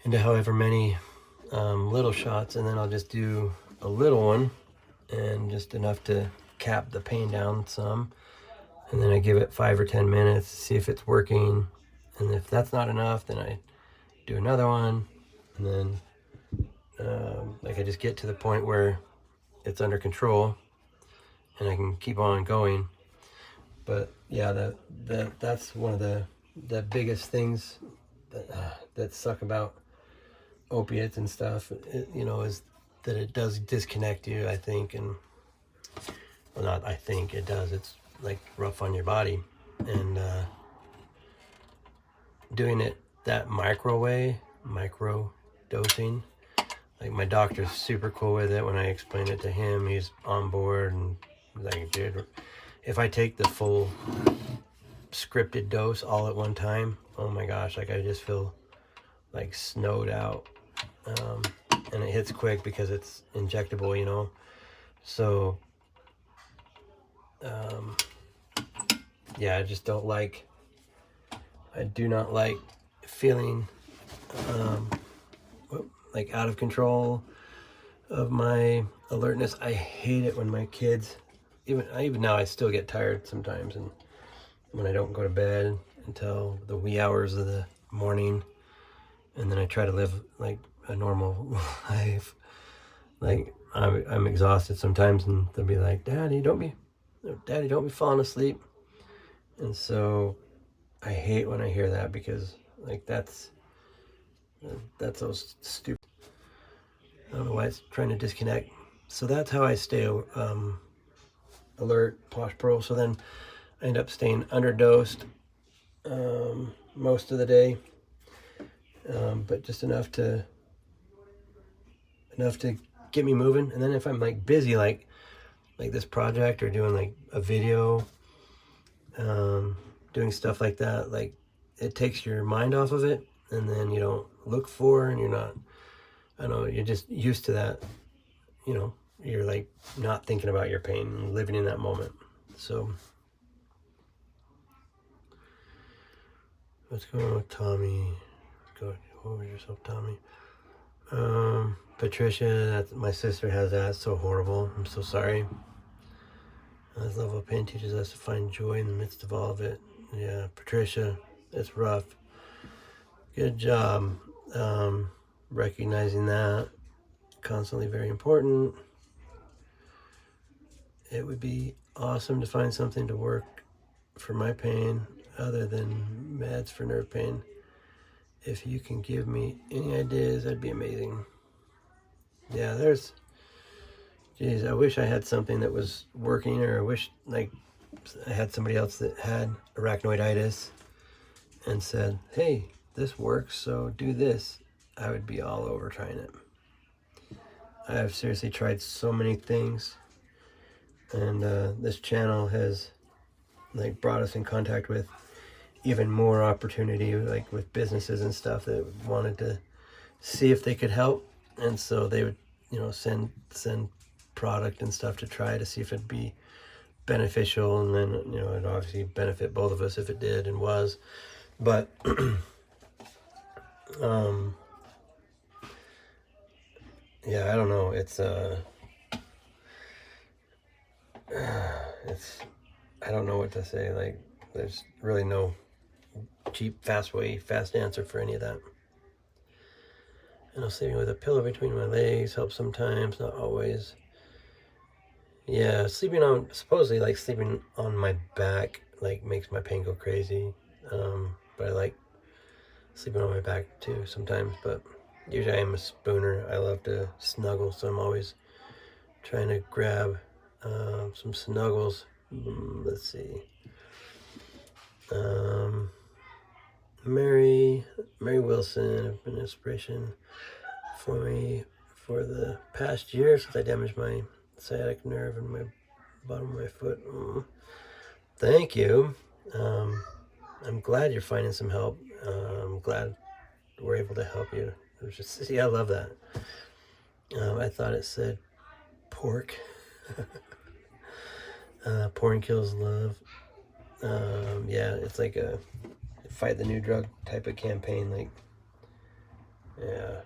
into however many little shots, and then I'll just do a little one and just enough to cap the pain down some, and then I give it 5 or 10 minutes to see if it's working, and if that's not enough, then I do another one, and then like I just get to the point where it's under control and I can keep on going. But yeah, that's one of the biggest things that suck about opiates and stuff, is that it does disconnect you, I think. And well, not I think, it does. It's like rough on your body, and doing it that micro dosing, like my doctor's super cool with it. When I explain it to him, he's on board, and like, dude, if I take the full scripted dose all at one time, oh my gosh, like I just feel like snowed out. And it hits quick because it's injectable, so yeah, I do not like feeling like out of control of my alertness. I hate it when my kids, even now, I still get tired sometimes, and when I don't go to bed until the wee hours of the morning, and then I try to live like a normal life. Like I'm exhausted sometimes, and they'll be like, Daddy, don't be falling asleep. And so I hate when I hear that, because like that's so stupid. I don't know why it's trying to disconnect. So that's how I stay alert, Posh Pro. So then I end up staying underdosed most of the day, but just enough to get me moving. And then if I'm like busy, like this project, or doing like a video, doing stuff like that, like it takes your mind off of it, and then you don't look for, and you're not, I don't know, you're just used to that, you're like not thinking about your pain and living in that moment. So what's going on with Tommy? Go over yourself, Tommy. Patricia, my sister has that. It's so horrible. I'm so sorry. This level of pain teaches us to find joy in the midst of all of it. Yeah, Patricia, it's rough. Good job recognizing that. Constantly very important. It would be awesome to find something to work for my pain other than meds for nerve pain. If you can give me any ideas, that'd be amazing. Yeah, geez, I wish I had something that was working, or I wish like I had somebody else that had arachnoiditis and said, hey, this works, so do this. I would be all over trying it. I have seriously tried so many things, and this channel has like brought us in contact with even more opportunity, like with businesses and stuff that wanted to see if they could help, and so they would send product and stuff to try to see if it'd be beneficial, and then it'd obviously benefit both of us if it did and was. But yeah, I don't know, it's I don't know what to say. Like There's really no cheap, fast answer for any of that. And I'm sleeping with a pillow between my legs helps sometimes, not always. Yeah, supposedly like sleeping on my back like makes my pain go crazy. But I like sleeping on my back too sometimes, but usually I am a spooner. I love to snuggle, so I'm always trying to grab some snuggles. Let's see. Mary Wilson have been an inspiration for me for the past year since I damaged my sciatic nerve in my bottom of my foot. Thank you. I'm glad you're finding some help. I'm glad we're able to help you. It was just, I love that. I thought it said pork. Porn kills love. Yeah, it's like a fight the new drug type of campaign. Like, yeah,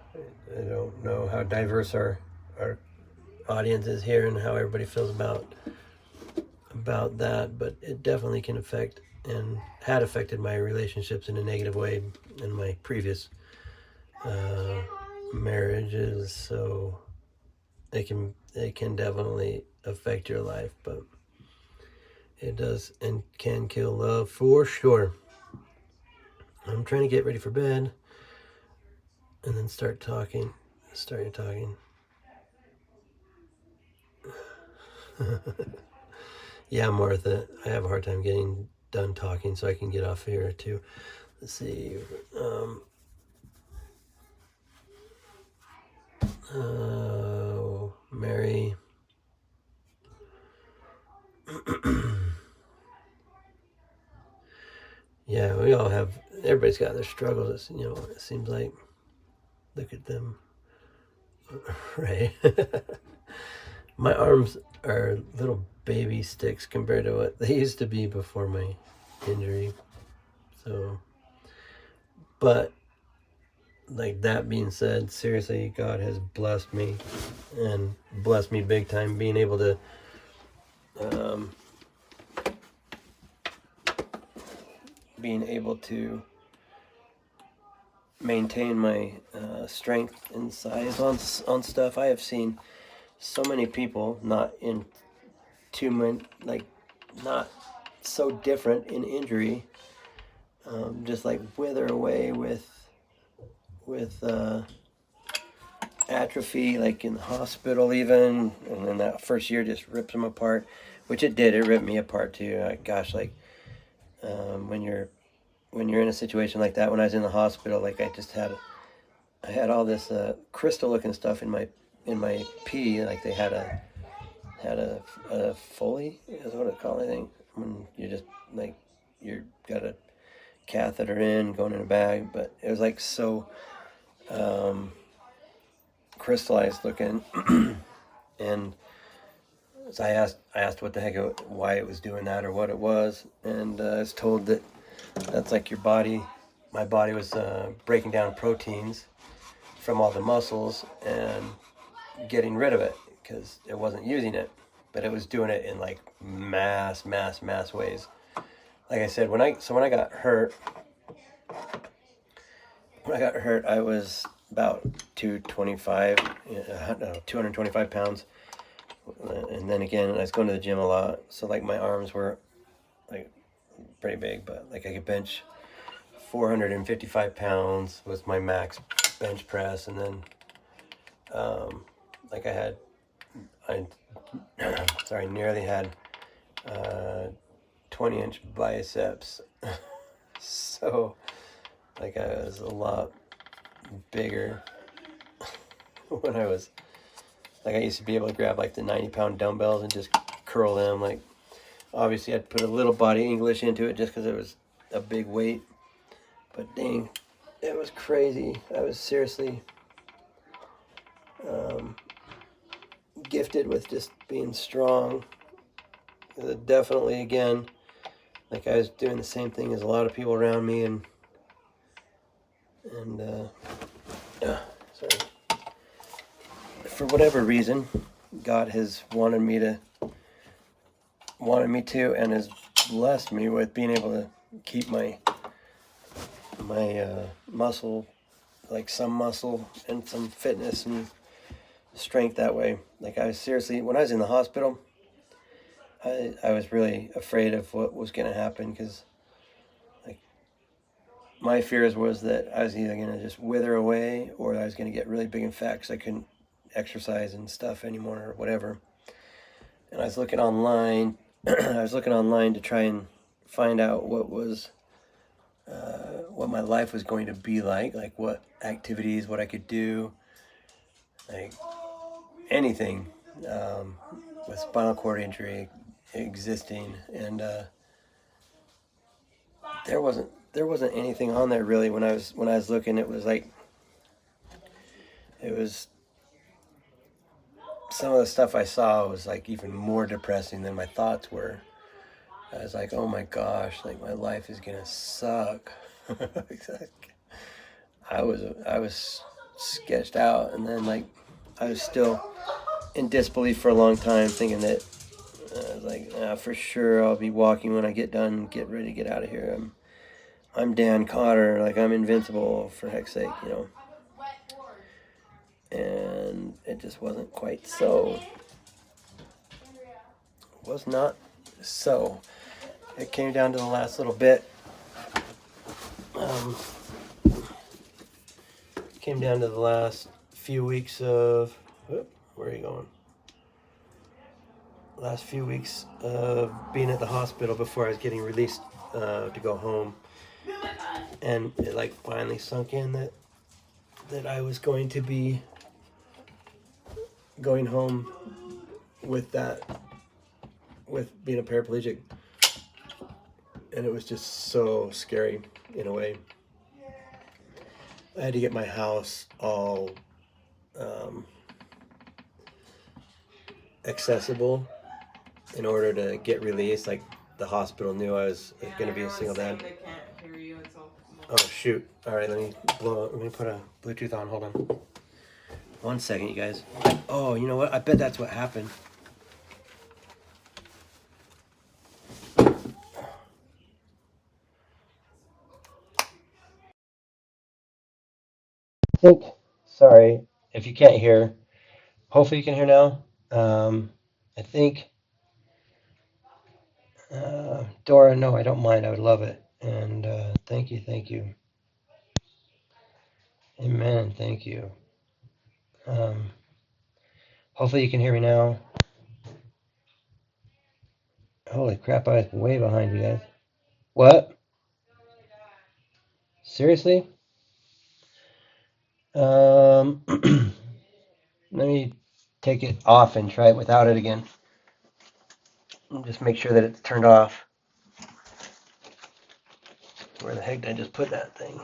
I don't know how diverse our audience is here and how everybody feels about that, but it definitely can affect and had affected my relationships in a negative way in my previous marriages. So it can definitely affect your life, but it does and can kill love for sure. I'm trying to get ready for bed and then start talking. Yeah, Martha, I have a hard time getting done talking, so I can get off here too. Let's see. Mary. Yeah, we all have. Everybody's got their struggles. It seems like. Look at them. Right. My arms are little baby sticks compared to what they used to be before my injury. So, but like that being said, seriously, God has blessed me and blessed me big time being able to maintain my strength and size on stuff. I have seen so many people not so different in injury, just like wither away with atrophy, like in the hospital even, and then that first year just rips them apart, which it did. It ripped me apart too. Gosh, like when you're in a situation like that, when I was in the hospital, like I had all this crystal looking stuff in my pee. Like they had a Foley is what it's called, I think, when you just like you got a catheter in going in a bag, but it was like so crystallized looking. And so I asked what the heck why it was doing that or what it was, and I was told that that's like your body. My body was breaking down proteins from all the muscles and getting rid of it because it wasn't using it, but it was doing it in like mass ways. Like I said, when I got hurt, I was about 225 pounds. And then again, I was going to the gym a lot. So like my arms were like pretty big, but like I could bench 455 pounds was my max bench press. And then like I nearly had 20-inch biceps. So like I was a lot bigger when I was like, I used to be able to grab like the 90-pound dumbbells and just curl them. Like obviously I'd put a little body English into it just because it was a big weight, but dang, it was crazy. I was seriously gifted with just being strong. Definitely, again, like I was doing the same thing as a lot of people around me, and sorry, for whatever reason, God has wanted me to, and has blessed me with being able to keep my muscle, like some muscle and some fitness and strength that way. Like I was seriously, when I was in the hospital, I was really afraid of what was going to happen, because like my fears was that I was either going to just wither away, or I was going to get really big and fat because I couldn't exercise and stuff anymore or whatever. And I was looking online. I was looking online to try and find out what my life was going to be like what activities, what I could do, like anything, with spinal cord injury existing, and there wasn't anything on there really when I was looking. It was some of the stuff I saw was like even more depressing than my thoughts were. I was like, oh my gosh, like my life is gonna suck. I was sketched out, and then like I was still in disbelief for a long time, thinking that I was like, for sure I'll be walking when I get done, get ready to get out of here. I'm Dan Cotter, like I'm invincible, for heck's sake, you know. And it just wasn't quite so. It was not so. It came down to the last little bit. Came down to the last few weeks of. Where are you going? Last few weeks of being at the hospital before I was getting released to go home, and it like finally sunk in that I was going to be going home with being a paraplegic, and it was just so scary in a way. I had to get my house all accessible in order to get released. Like the hospital knew I was going to be a single dad. They can't hear you. It's all Oh shoot! All right, let me put a Bluetooth on. Hold on. 1 second, you guys. Oh, you know what? I bet that's what happened. Sorry if you can't hear. Hopefully you can hear now. I think, Dora, no, I don't mind. I would love it. And thank you. Amen. Thank you. Hopefully you can hear me now. Holy crap, I was way behind you guys. What? Seriously? Let me take it off and try it without it again. Just make sure that it's turned off. Where the heck did I just put that thing?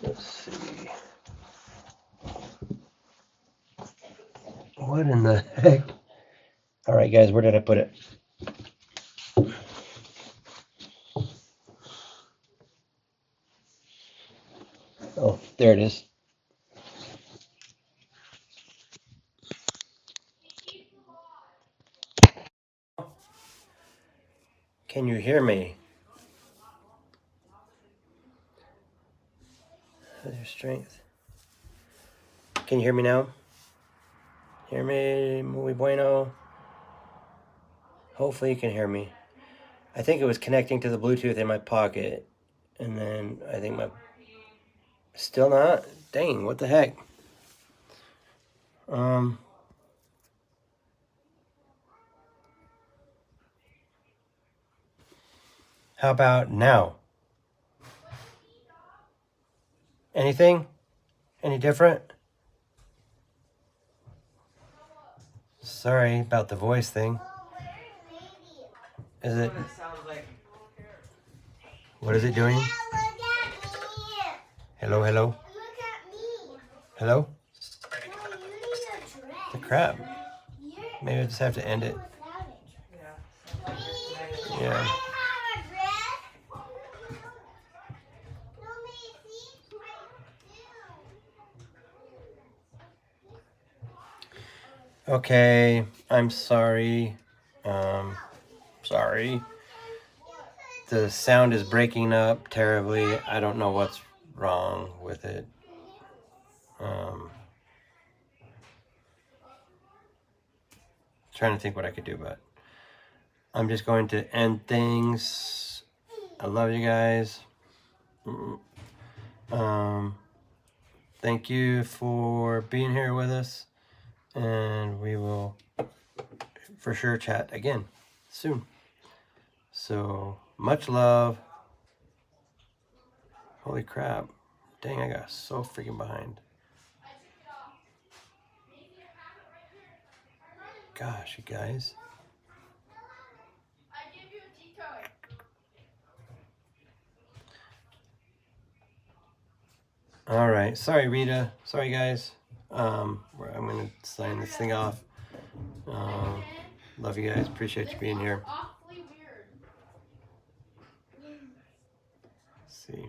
Let's see. What in the heck? All right, guys, where did I put it? Oh, there it is. Can you hear me? How's your strength? Can you hear me now? Hear me? Muy bueno. Hopefully you can hear me. I think it was connecting to the Bluetooth in my pocket, and then I think my... Still not? Dang, what the heck? How about now? Anything? Any different? Sorry about the voice thing. Is it? What is it doing? Hello, hello? Hello? The crap. Maybe I just have to end it. Yeah. Okay, I'm sorry. Sorry. The sound is breaking up terribly. I don't know what's wrong with it. Trying to think what I could do, but I'm just going to end things. I love you guys. Thank you for being here with us, and we will for sure chat again soon. So much love. Holy crap. Dang, I got so freaking behind. Gosh, you guys. All right. Sorry, Rita. Sorry, guys. I'm going to sign this thing off. Love you guys. Appreciate you being here. See.